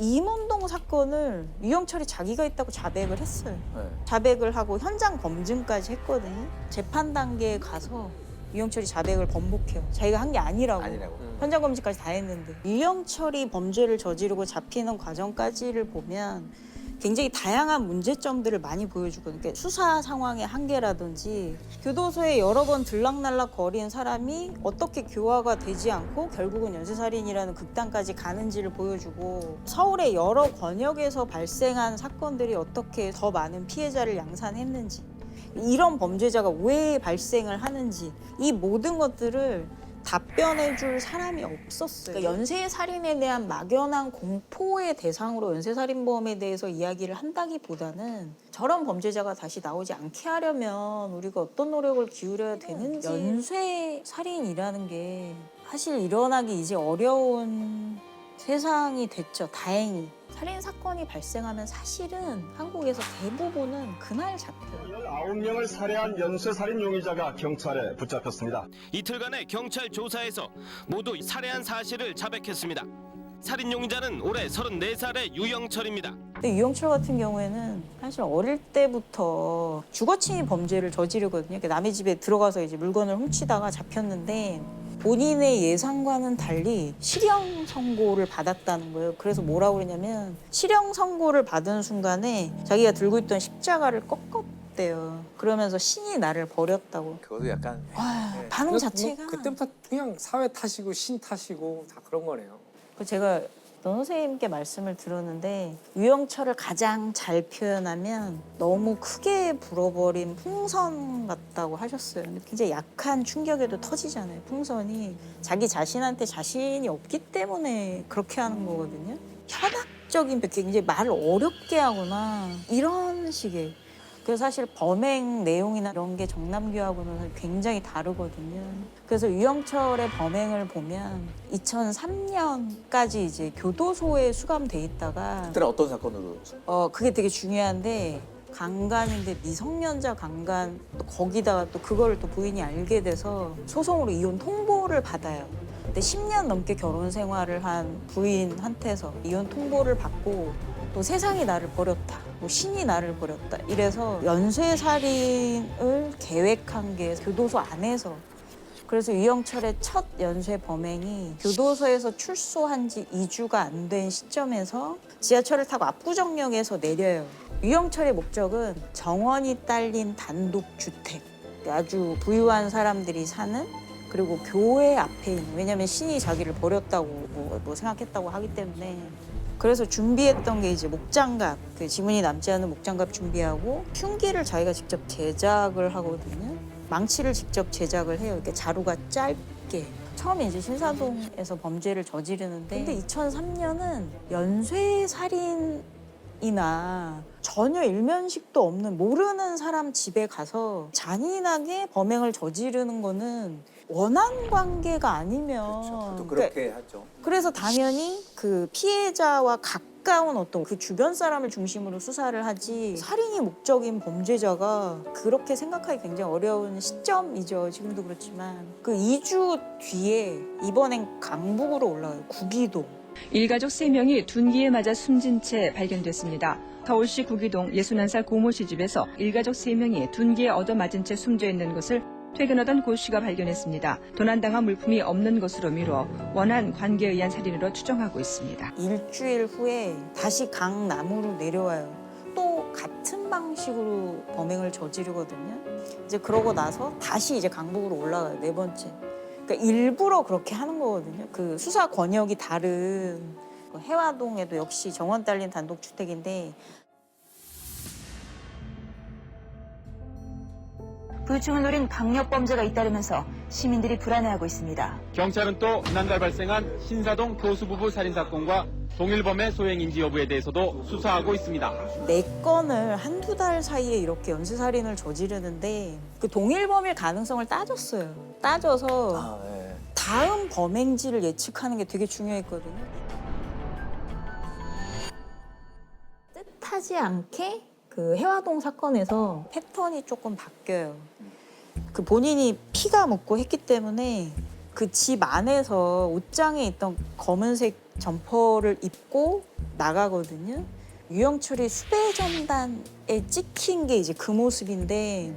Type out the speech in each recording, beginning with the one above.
임원동 사건을 유영철이 자기가 있다고 자백을 했어요. 네. 자백을 하고 현장 검증까지 했거든요. 재판 단계에 가서 유영철이 자백을 번복해요. 자기가 한 게 아니라고. 현장 검증까지 다 했는데. 유영철이 범죄를 저지르고 잡히는 과정까지를 보면 굉장히 다양한 문제점들을 많이 보여주거든요. 그러니까 수사 상황의 한계라든지 교도소에 여러 번 들락날락 거린 사람이 어떻게 교화가 되지 않고 결국은 연쇄살인이라는 극단까지 가는지를 보여주고 서울의 여러 권역에서 발생한 사건들이 어떻게 더 많은 피해자를 양산했는지 이런 범죄자가 왜 발생을 하는지 이 모든 것들을 답변해줄 사람이 없었어요. 그러니까 연쇄살인에 대한 막연한 공포의 대상으로 연쇄살인범에 대해서 이야기를 한다기보다는 저런 범죄자가 다시 나오지 않게 하려면 우리가 어떤 노력을 기울여야 되는지 연쇄살인이라는 게 사실 일어나기 이제 어려운 세상이 됐죠. 다행히. 살인 사건이 발생하면 사실은 한국에서 대부분은 그날 잡혀요. 19명을 살해한 연쇄살인 용의자가 경찰에 붙잡혔습니다. 이틀간의 경찰 조사에서 모두 살해한 사실을 자백했습니다. 살인 용의자는 올해 34살의 유영철입니다. 근데 유영철 같은 경우에는 사실 어릴 때부터 주거침입 범죄를 저지르거든요. 그러니까 남의 집에 들어가서 이제 물건을 훔치다가 잡혔는데 본인의 예상과는 달리 실형 선고를 받았다는 거예요. 그래서 뭐라고 그러냐면 실형 선고를 받은 순간에 자기가 들고 있던 십자가를 꺾었대요. 그러면서 신이 나를 버렸다고. 그것도 약간 반응 자체가. 그때부터 그냥 사회 탓이고 신 탓이고 다 그런 거네요. 제가 선생님께 말씀을 들었는데 유영철을 가장 잘 표현하면 너무 크게 불어버린 풍선 같다고 하셨어요. 근데 굉장히 약한 충격에도 터지잖아요. 풍선이 자기 자신한테 자신이 없기 때문에 그렇게 하는 거거든요. 현학적인 굉장히 말을 어렵게 하거나 이런 식의. 그래서 사실 범행 내용이나 이런 게 정남규하고는 굉장히 다르거든요. 그래서 유영철의 범행을 보면 2003년까지 이제 교도소에 수감돼 있다가 그때는 어떤 사건으로? 그게 되게 중요한데 강간인데 미성년자 강간 또 거기다가 또 그거를 또 부인이 알게 돼서 소송으로 이혼 통보를 받아요. 근데 10년 넘게 결혼 생활을 한 부인한테서 이혼 통보를 받고 또 세상이 나를 버렸다. 뭐 신이 나를 버렸다. 이래서 연쇄살인을 계획한 게 교도소 안에서. 그래서 유영철의 첫 연쇄 범행이 교도소에서 출소한 지 2주가 안 된 시점에서 지하철을 타고 압구정역에서 내려요. 유영철의 목적은 정원이 딸린 단독주택. 아주 부유한 사람들이 사는 그리고 교회 앞에 있는, 왜냐면 신이 자기를 버렸다고 뭐 생각했다고 하기 때문에. 그래서 준비했던 게 이제 목장갑, 그 지문이 남지 않은 목장갑 준비하고 흉기를 자기가 직접 제작을 하거든요. 망치를 직접 제작을 해요. 이렇게 자루가 짧게. 처음에 이제 신사동에서 범죄를 저지르는데 근데 2003년은 연쇄살인이나 전혀 일면식도 없는 모르는 사람 집에 가서 잔인하게 범행을 저지르는 거는 원한 관계가 아니면 그렇죠. 그렇게 하죠. 그래서 당연히 그 피해자와 가까운 어떤 그 주변 사람을 중심으로 수사를 하지 살인이 목적인 범죄자가 그렇게 생각하기 굉장히 어려운 시점이죠. 지금도 그렇지만 그 2주 뒤에 이번엔 강북으로 올라가요. 구기동. 일가족 3명이 둔기에 맞아 숨진 채 발견됐습니다. 서울시 구기동 61살 고모 씨 집에서 일가족 3명이 둔기에 얻어맞은 채 숨져 있는 것을 퇴근하던 고 씨가 발견했습니다. 도난당한 물품이 없는 것으로 미뤄 원한 관계에 의한 살인으로 추정하고 있습니다. 일주일 후에 다시 강남으로 내려와요. 또 같은 방식으로 범행을 저지르거든요. 이제 그러고 나서 다시 이제 강북으로 올라가요. 4번째. 그러니까 일부러 그렇게 하는 거거든요. 그 수사 권역이 다른 해화동에도 역시 정원 딸린 단독주택인데 부충을 노린 강력범죄가 잇따르면서 시민들이 불안해하고 있습니다. 경찰은 또 지난달 발생한 신사동 교수부부 살인사건과 동일범의 소행인지 여부에 대해서도 수사하고 있습니다. 4건을 한두 달 사이에 이렇게 연쇄살인을 저지르는데 그 동일범일 가능성을 따졌어요. 따져서 다음 범행지를 예측하는 게 되게 중요했거든요. 뜻하지 않게 그 해화동 사건에서 패턴이 조금 바뀌어요. 그 본인이 피가 묻고 했기 때문에 그 집 안에서 옷장에 있던 검은색 점퍼를 입고 나가거든요. 유영철이 수배전단에 찍힌 게 이제 그 모습인데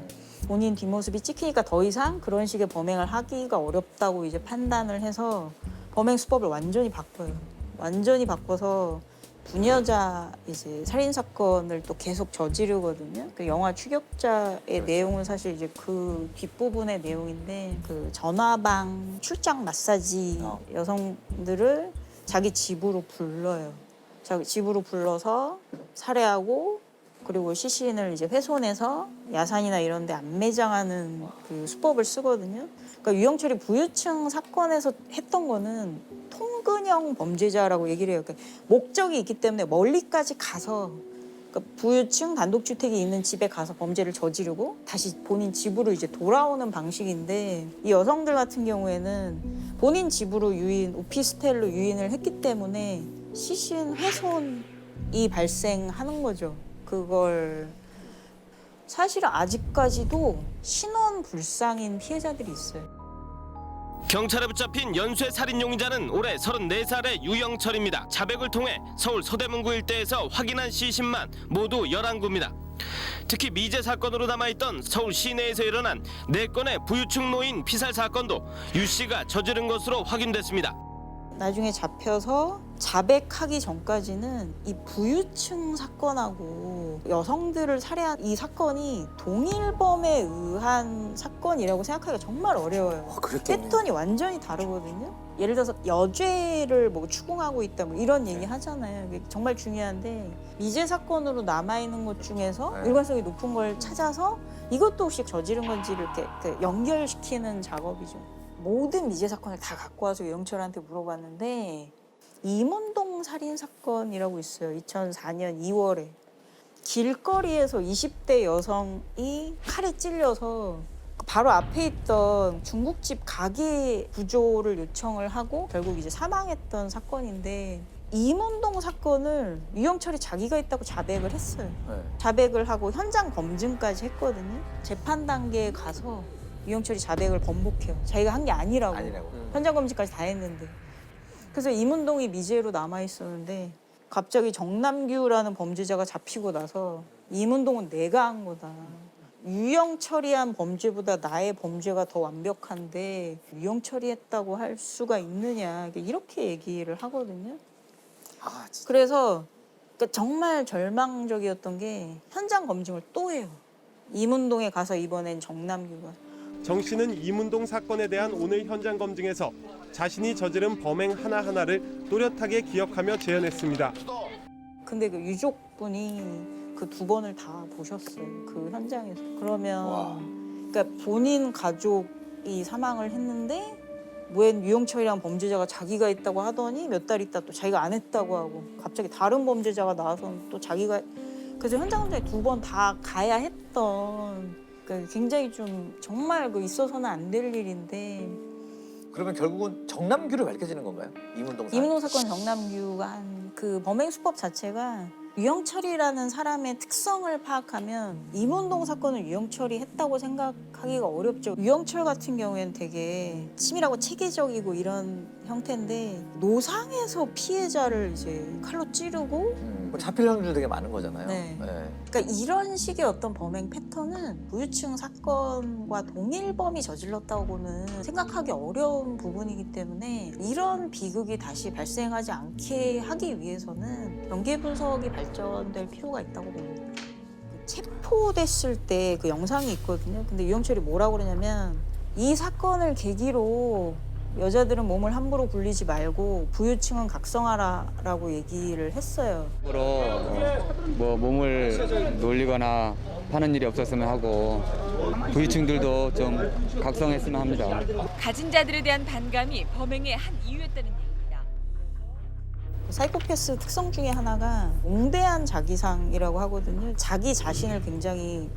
본인 뒷모습이 찍히니까 더 이상 그런 식의 범행을 하기가 어렵다고 이제 판단을 해서 범행 수법을 완전히 바꿔요. 완전히 바꿔서 부녀자 이제 살인 사건을 또 계속 저지르거든요. 그 영화 추격자의 내용은 사실 이제 그 뒷부분의 내용인데 그 전화방 출장 마사지 여성들을 자기 집으로 불러요. 자기 집으로 불러서 살해하고 그리고 시신을 이제 훼손해서 야산이나 이런 데 안 매장하는 그 수법을 쓰거든요. 그러니까 유영철이 부유층 사건에서 했던 거는 통근형 범죄자라고 얘기를 해요. 그러니까 목적이 있기 때문에 멀리까지 가서 그러니까 부유층 단독주택이 있는 집에 가서 범죄를 저지르고 다시 본인 집으로 이제 돌아오는 방식인데 이 여성들 같은 경우에는 본인 집으로 유인, 오피스텔로 유인을 했기 때문에 시신 훼손이 발생하는 거죠. 그걸 사실은 아직까지도 신원 불상인 피해자들이 있어요. 경찰에 붙잡힌 연쇄 살인 용의자는 올해 34살의 유영철입니다. 자백을 통해 서울 서대문구 일대에서 확인한 시신만 모두 11구입니다. 특히 미제 사건으로 남아있던 서울 시내에서 일어난 4건의 부유층 노인 피살 사건도 유 씨가 저지른 것으로 확인됐습니다. 나중에 잡혀서 자백하기 전까지는 이 부유층 사건하고 여성들을 살해한 이 사건이 동일범에 의한 사건이라고 생각하기가 정말 어려워요. 패턴이 완전히 다르거든요. 예를 들어서 여죄를 뭐 추궁하고 있다 뭐 이런 얘기 하잖아요. 이게 정말 중요한데 미제 사건으로 남아있는 것 중에서 일관성이 높은 걸 찾아서 이것도 혹시 저지른 건지를 이렇게 연결시키는 작업이죠. 모든 미제 사건을 다 갖고 와서 유영철한테 물어봤는데 이문동 살인 사건이라고 있어요. 2004년 2월에 길거리에서 20대 여성이 칼에 찔려서 바로 앞에 있던 중국집 가게 구조를 요청을 하고 결국 이제 사망했던 사건인데 이문동 사건을 유영철이 자기가 있다고 자백을 했어요. 자백을 하고 현장 검증까지 했거든요. 재판 단계에 가서 유영철이 자백을 번복해요. 자기가 한 게 아니라고. 현장 검증까지 다 했는데. 그래서 이문동이 미제로 남아있었는데 갑자기 정남규라는 범죄자가 잡히고 나서 이문동은 내가 한 거다. 유영철이 한 범죄보다 나의 범죄가 더 완벽한데 유영철이 했다고 할 수가 있느냐. 이렇게 얘기를 하거든요. 그래서 정말 절망적이었던 게 현장 검증을 또 해요. 이문동에 가서 이번엔 정남규가. 정 씨는 이문동 사건에 대한 오늘 현장 검증에서 자신이 저지른 범행 하나하나를 또렷하게 기억하며 재현했습니다. 근데 그 유족분이 그 2번을 다 보셨어요. 그 현장에서. 그러면 그러니까 본인 가족이 사망을 했는데 웬 유영철이란 범죄자가 자기가 있다고 하더니 몇 달 있다 또 자기가 안 했다고 하고 갑자기 다른 범죄자가 나와서 또 자기가 그래서 현장 검증에 2번 다 가야 했던 그러니까 굉장히 좀 정말 그 있어서는 안 될 일인데. 그러면 결국은 정남규로 밝혀지는 건가요? 이문동 사건 정남규가 한 그 범행 수법 자체가 유영철이라는 사람의 특성을 파악하면 이문동 사건을 유영철이 했다고 생각하기가 어렵죠. 유영철 같은 경우에는 되게 치밀하고 체계적이고 이런 형태인데 노상에서 피해자를 이제 칼로 찌르고 잡힐 확률도 되게 많은 거잖아요. 네. 그러니까 이런 식의 어떤 범행 패턴은 부유층 사건과 동일범이 저질렀다고는 생각하기 어려운 부분이기 때문에 이런 비극이 다시 발생하지 않게 하기 위해서는 연계 분석이 발전될 필요가 있다고 봅니다. 체포됐을 때 그 영상이 있거든요. 근데 유영철이 뭐라고 그러냐면 이 사건을 계기로 여자들은 몸을 함부로 굴리지 말고 부유층은 각성하라라고 얘기를 했어요. 뭐 몸을 놀리거나 하는 일이 없었으면 하고 부유층들도 좀 각성했으면 합니다. 가진 자들에 대한 반감이 범행의 한 이유였다는 얘기입니다. 사이코패스 특성 중에 하나가 웅대한 자기상이라고 하거든요. 자기 자신을 굉장히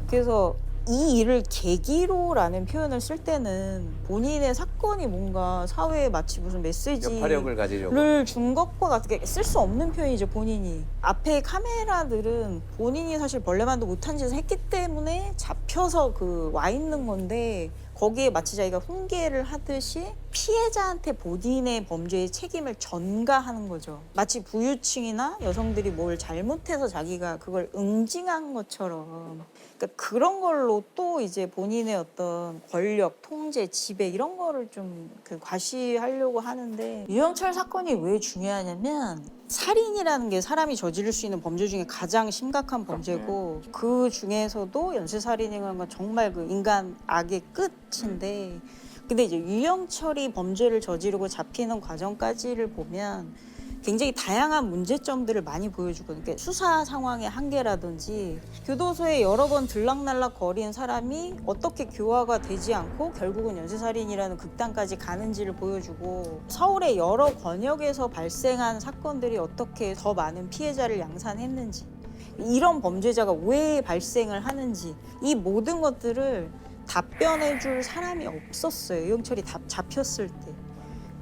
그래서 이 일을 계기로라는 표현을 쓸 때는 본인의 사건이 뭔가 사회에 마치 무슨 메시지를 가지려고 준 것과 같게 쓸 수 없는 표현이죠. 본인이 앞에 카메라들은 본인이 사실 벌레만도 못한 짓을 했기 때문에 잡혀서 그 와 있는 건데 거기에 마치 자기가 훈계를 하듯이 피해자한테 본인의 범죄의 책임을 전가하는 거죠. 마치 부유층이나 여성들이 뭘 잘못해서 자기가 그걸 응징한 것처럼. 그러니까 그런 걸로 또 이제 본인의 어떤 권력, 통제, 지배 이런 거를 좀 과시하려고 하는데, 유영철 사건이 왜 중요하냐면 살인이라는 게 사람이 저지를 수 있는 범죄 중에 가장 심각한 범죄고, 그 중에서도 연쇄살인이라는 건 정말 그 인간 악의 끝인데, 근데 이제 유영철이 범죄를 저지르고 잡히는 과정까지를 보면 굉장히 다양한 문제점들을 많이 보여주거든요. 그러니까 수사 상황의 한계라든지, 교도소에 여러 번 들락날락 거린 사람이 어떻게 교화가 되지 않고 결국은 연쇄살인이라는 극단까지 가는지를 보여주고, 서울의 여러 권역에서 발생한 사건들이 어떻게 더 많은 피해자를 양산했는지, 이런 범죄자가 왜 발생을 하는지, 이 모든 것들을 답변해 줄 사람이 없었어요. 유영철이 잡혔을 때.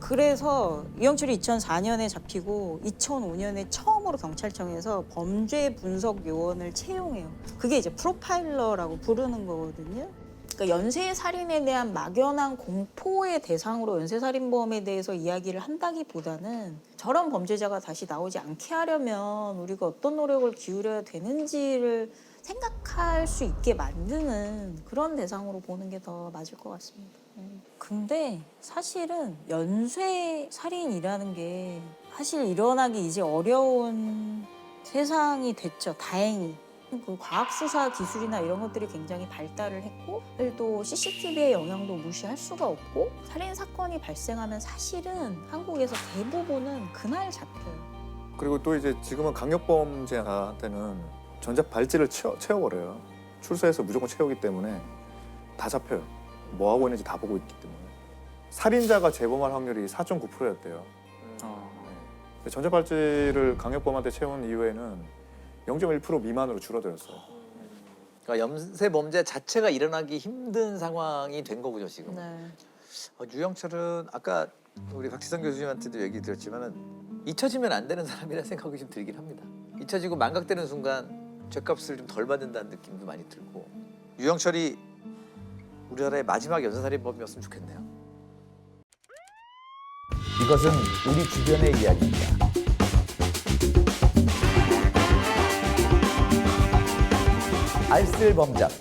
그래서 유영철이 2004년에 잡히고 2005년에 처음으로 경찰청에서 범죄 분석 요원을 채용해요. 그게 이제 프로파일러라고 부르는 거거든요. 그러니까 연쇄살인에 대한 막연한 공포의 대상으로 연쇄살인범에 대해서 이야기를 한다기보다는 저런 범죄자가 다시 나오지 않게 하려면 우리가 어떤 노력을 기울여야 되는지를 생각할 수 있게 만드는 그런 대상으로 보는 게 더 맞을 것 같습니다. 근데 사실은 연쇄살인이라는 게 사실 일어나기 이제 어려운 세상이 됐죠. 다행히. 그 과학수사 기술이나 이런 것들이 굉장히 발달을 했고, 또 CCTV의 영향도 무시할 수가 없고, 살인사건이 발생하면 사실은 한국에서 대부분은 그날 잡혀요. 그리고 또 이제 지금은 강력범죄한테는 전자발찌를 채워버려요. 출소해서 무조건 채우기 때문에 다 잡혀요. 뭐 하고 있는지 다 보고 있기 때문에. 살인자가 재범할 확률이 4.9%였대요. 전자발찌를 강력범한테 채운 이후에는 0.1% 미만으로 줄어들었어요. 그러니까 연쇄범죄 자체가 일어나기 힘든 상황이 된 거군요, 지금. 네. 유영철은 아까 우리 박지성 교수님한테도 얘기 드렸지만은 잊혀지면 안 되는 사람이라는 생각이 좀 들긴 합니다. 잊혀지고 망각되는 순간 죗값을 좀 덜 받는다는 느낌도 많이 들고, 유영철이 우리나라의 마지막 연쇄살인범이었으면 좋겠네요. 이것은 우리 주변의 이야기입니다. 알쓸범잡